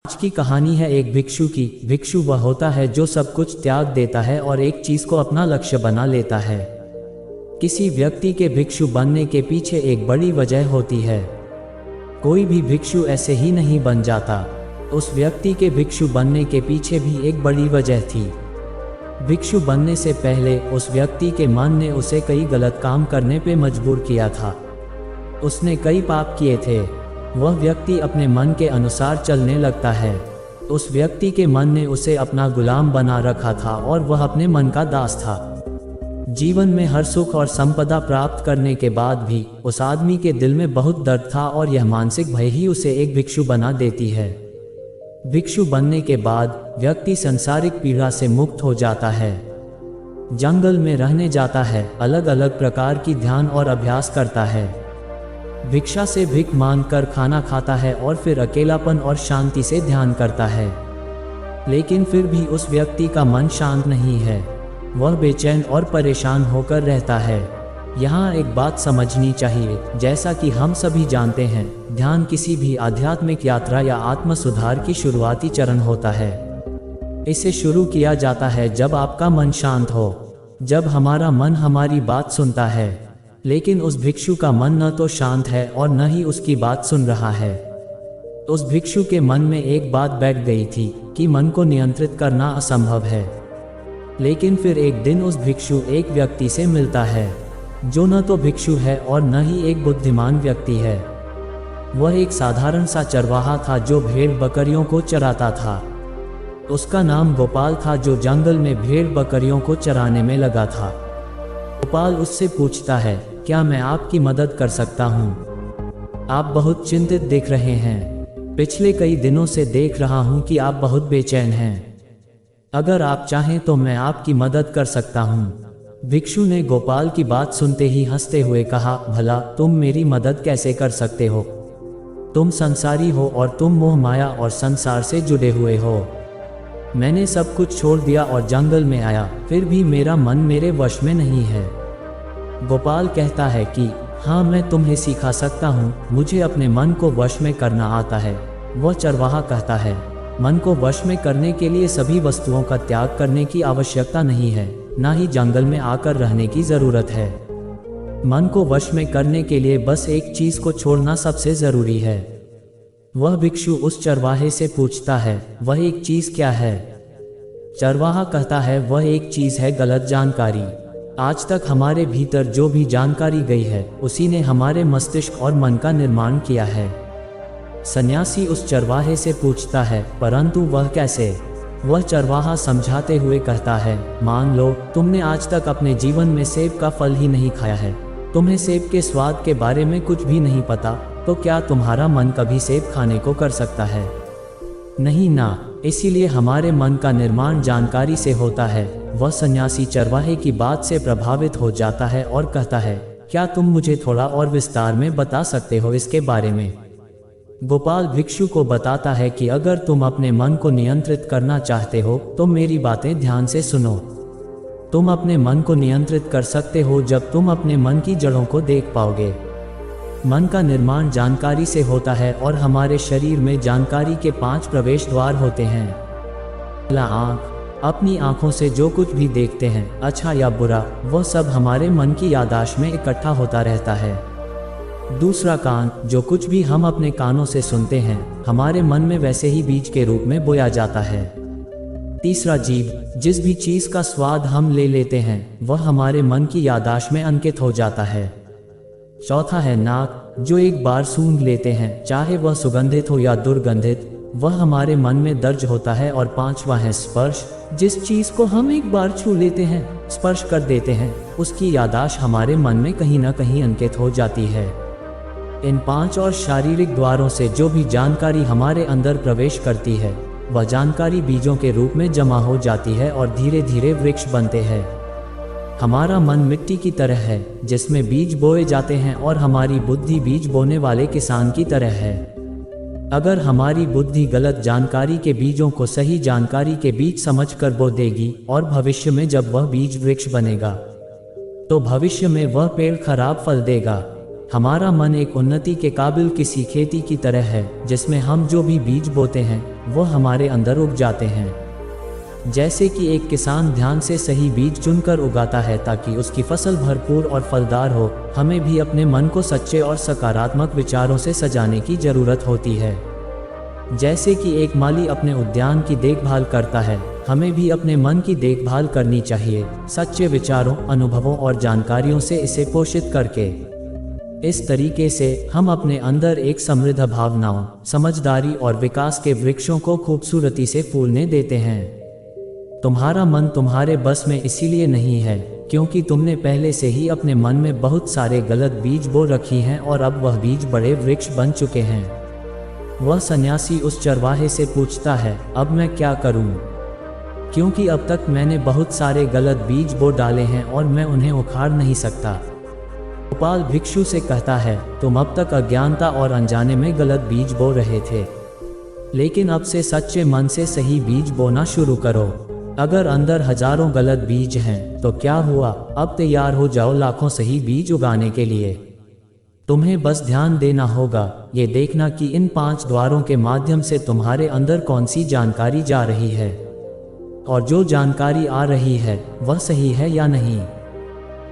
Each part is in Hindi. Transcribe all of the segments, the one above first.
आज की कहानी है एक भिक्षु की। भिक्षु वह होता है जो सब कुछ त्याग देता है और एक चीज को अपना लक्ष्य बना लेता है। किसी व्यक्ति के भिक्षु बनने के पीछे एक बड़ी वजह होती है। कोई भी भिक्षु ऐसे ही नहीं बन जाता। उस व्यक्ति के भिक्षु बनने के पीछे भी एक बड़ी वजह थी। भिक्षु बनने से पहले उस व्यक्ति के मन ने उसे कई गलत काम करने पे मजबूर किया था। उसने कई पाप किए थे। वह व्यक्ति अपने मन के अनुसार चलने लगता है। उस व्यक्ति के मन ने उसे अपना गुलाम बना रखा था और वह अपने मन का दास था। जीवन में हर सुख और संपदा प्राप्त करने के बाद भी उस आदमी के दिल में बहुत दर्द था और यह मानसिक भय ही उसे एक भिक्षु बना देती है। भिक्षु बनने के बाद व्यक्ति सांसारिक पीड़ा से मुक्त हो जाता है। जंगल में रहने जाता है, अलग अलग प्रकार की ध्यान और अभ्यास करता है। भिक्षा से भिख मांग कर खाना खाता है और फिर अकेलापन और शांति से ध्यान करता है। लेकिन फिर भी उस व्यक्ति का मन शांत नहीं है। वह बेचैन और परेशान होकर रहता है। यहाँ एक बात समझनी चाहिए, जैसा कि हम सभी जानते हैं, ध्यान किसी भी आध्यात्मिक यात्रा या आत्म सुधार की शुरुआती चरण होता है। इसे शुरू किया जाता है जब आपका मन शांत हो, जब हमारा मन हमारी बात सुनता है। लेकिन उस भिक्षु का मन न तो शांत है और न ही उसकी बात सुन रहा है। उस भिक्षु के मन में एक बात बैठ गई थी कि मन को नियंत्रित करना असंभव है। लेकिन फिर एक दिन उस भिक्षु एक व्यक्ति से मिलता है जो न तो भिक्षु है और न ही एक बुद्धिमान व्यक्ति है। वह एक साधारण सा चरवाहा था जो भेड़ बकरियों को चराता था। उसका नाम गोपाल था, जो जंगल में भेड़ बकरियों को चराने में लगा था। गोपाल उससे पूछता है, क्या मैं आपकी मदद कर सकता हूँ? आप बहुत चिंतित दिख रहे हैं। पिछले कई दिनों से देख रहा हूँ कि आप बहुत बेचैन हैं। अगर आप चाहें तो मैं आपकी मदद कर सकता हूँ। भिक्षु ने गोपाल की बात सुनते ही हंसते हुए कहा, भला तुम मेरी मदद कैसे कर सकते हो? तुम संसारी हो और तुम मोह माया और संसार से जुड़े हुए हो। मैंने सब कुछ छोड़ दिया और जंगल में आया, फिर भी मेरा मन मेरे वश में नहीं है। गोपाल कहता है कि हाँ, मैं तुम्हें सिखा सकता हूँ, मुझे अपने मन को वश में करना आता है। वह चरवाहा कहता है, मन को वश में करने के लिए सभी वस्तुओं का त्याग करने की आवश्यकता नहीं है, ना ही जंगल में आकर रहने की जरूरत है। मन को वश में करने के लिए बस एक चीज को छोड़ना सबसे जरूरी है। वह भिक्षु उस चरवाहे से पूछता है, वह एक चीज क्या है? चरवाहा कहता है, वह एक चीज है गलत जानकारी। आज तक हमारे भीतर जो भी जानकारी गई है, उसी ने हमारे मस्तिष्क और मन का निर्माण किया है। सन्यासी उस चरवाहे से पूछता है, परंतु वह कैसे? वह चरवाहा समझाते हुए कहता है, मान लो तुमने आज तक अपने जीवन में सेब का फल ही नहीं खाया है, तुम्हें सेब के स्वाद के बारे में कुछ भी नहीं पता, तो क्या तुम्हारा मन कभी सेब खाने को कर सकता है? नहीं ना। इसीलिए हमारे मन का निर्माण जानकारी से होता है। वह सन्यासी चरवाहे की बात से प्रभावित हो जाता है और कहता है, क्या तुम मुझे थोड़ा और विस्तार में बता सकते हो इसके बारे में? गोपाल भिक्षु को बताता है कि अगर तुम अपने मन को नियंत्रित करना चाहते हो तो मेरी बातें ध्यान से सुनो। तुम अपने मन को नियंत्रित कर सकते हो जब तुम अपने मन की जड़ों को देख पाओगे। मन का निर्माण जानकारी से होता है और हमारे शरीर में जानकारी के 5 प्रवेश द्वार होते हैं। पहला आँख। अपनी आँखों से जो कुछ भी देखते हैं, अच्छा या बुरा, वह सब हमारे मन की याददाश्त में इकट्ठा होता रहता है। दूसरा कान। जो कुछ भी हम अपने कानों से सुनते हैं, हमारे मन में वैसे ही बीज के रूप में बोया जाता है। तीसरा जीभ। जिस भी चीज का स्वाद हम ले लेते हैं, वह हमारे मन की याददाश्त में अंकित हो जाता है। चौथा है नाक। जो एक बार सूंघ लेते हैं, चाहे वह सुगंधित हो या दुर्गंधित, वह हमारे मन में दर्ज होता है। और पांचवा है स्पर्श। जिस चीज को हम एक बार छू लेते हैं, स्पर्श कर देते हैं, उसकी याददाश्त हमारे मन में कहीं ना कहीं अंकित हो जाती है। इन 5 और शारीरिक द्वारों से जो भी जानकारी हमारे अंदर प्रवेश करती है, वह जानकारी बीजों के रूप में जमा हो जाती है और धीरे धीरे वृक्ष बनते हैं। हमारा मन मिट्टी की तरह है जिसमें बीज बोए जाते हैं और हमारी बुद्धि बीज बोने वाले किसान की तरह है। अगर हमारी बुद्धि गलत जानकारी के बीजों को सही जानकारी के बीज समझकर बो देगी और भविष्य में जब वह बीज वृक्ष बनेगा, तो भविष्य में वह पेड़ खराब फल देगा। हमारा मन एक उन्नति के काबिल किसी खेती की तरह है, जिसमें हम जो भी बीज बोते हैं वो हमारे अंदर उग जाते हैं। जैसे कि एक किसान ध्यान से सही बीज चुनकर उगाता है ताकि उसकी फसल भरपूर और फलदार हो, हमें भी अपने मन को सच्चे और सकारात्मक विचारों से सजाने की जरूरत होती है। जैसे कि एक माली अपने उद्यान की देखभाल करता है, हमें भी अपने मन की देखभाल करनी चाहिए, सच्चे विचारों, अनुभवों और जानकारियों से इसे पोषित करके। इस तरीके से हम अपने अंदर एक समृद्ध भावनाओं, समझदारी और विकास के वृक्षों को खूबसूरती से फूलने देते हैं। तुम्हारा मन तुम्हारे बस में इसीलिए नहीं है क्योंकि तुमने पहले से ही अपने मन में बहुत सारे गलत बीज बो रखी हैं और अब वह बीज बड़े वृक्ष बन चुके हैं। वह सन्यासी उस चरवाहे से पूछता है, अब मैं क्या करूं? क्योंकि अब तक मैंने बहुत सारे गलत बीज बो डाले हैं और मैं उन्हें उखाड़ नहीं सकता। गोपाल भिक्षु से कहता है, तुम अब तक अज्ञानता और अनजाने में गलत बीज बो रहे थे, लेकिन अब से सच्चे मन से सही बीज बोना शुरू करो। अगर अंदर हजारों गलत बीज हैं तो क्या हुआ, अब तैयार हो जाओ लाखों सही बीज उगाने के लिए। तुम्हें बस ध्यान देना होगा, ये देखना कि इन 5 द्वारों के माध्यम से तुम्हारे अंदर कौन सी जानकारी जा रही है और जो जानकारी आ रही है वह सही है या नहीं।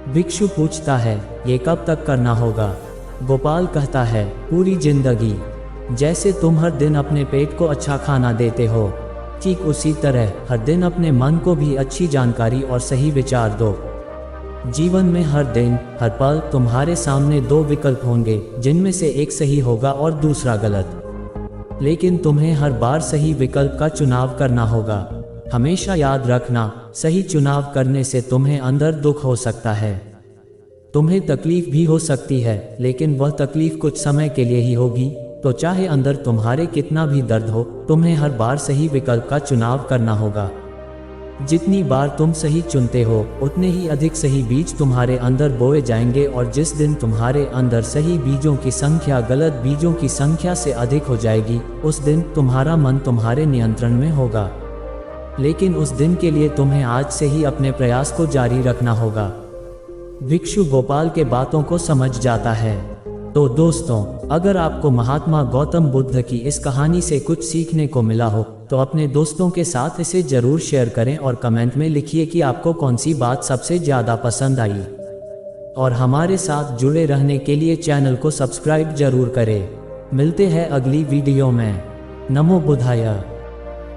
भिक्षु पूछता है, ये कब तक करना होगा? गोपाल कहता है, पूरी जिंदगी। जैसे तुम हर दिन अपने पेट को अच्छा खाना देते हो, ठीक उसी तरह हर दिन अपने मन को भी अच्छी जानकारी और सही विचार दो। जीवन में हर दिन, हर पल तुम्हारे सामने 2 विकल्प होंगे, जिनमें से एक सही होगा और दूसरा गलत। लेकिन तुम्हें हर बार सही विकल्प का चुनाव करना होगा। हमेशा याद रखना, सही चुनाव करने से तुम्हें अंदर दुख हो सकता है, तुम्हें तकलीफ भी हो सकती है, लेकिन वह तकलीफ कुछ समय के लिए ही होगी। तो चाहे अंदर तुम्हारे कितना भी दर्द हो, तुम्हें हर बार सही विकल्प का चुनाव करना होगा। जितनी बार तुम सही चुनते हो, उतने ही अधिक सही बीज तुम्हारे अंदर बोए जाएंगे और जिस दिन तुम्हारे अंदर सही बीजों की संख्या गलत बीजों की संख्या से अधिक हो जाएगी, उस दिन तुम्हारा मन तुम्हारे नियंत्रण में होगा। लेकिन उस दिन के लिए तुम्हें आज से ही अपने प्रयास को जारी रखना होगा। भिक्षु गोपाल के बातों को समझ जाता है। तो दोस्तों, अगर आपको महात्मा गौतम बुद्ध की इस कहानी से कुछ सीखने को मिला हो तो अपने दोस्तों के साथ इसे जरूर शेयर करें और कमेंट में लिखिए कि आपको कौन सी बात सबसे ज़्यादा पसंद आई। और हमारे साथ जुड़े रहने के लिए चैनल को सब्सक्राइब जरूर करें। मिलते हैं अगली वीडियो में। नमो बुद्धाय।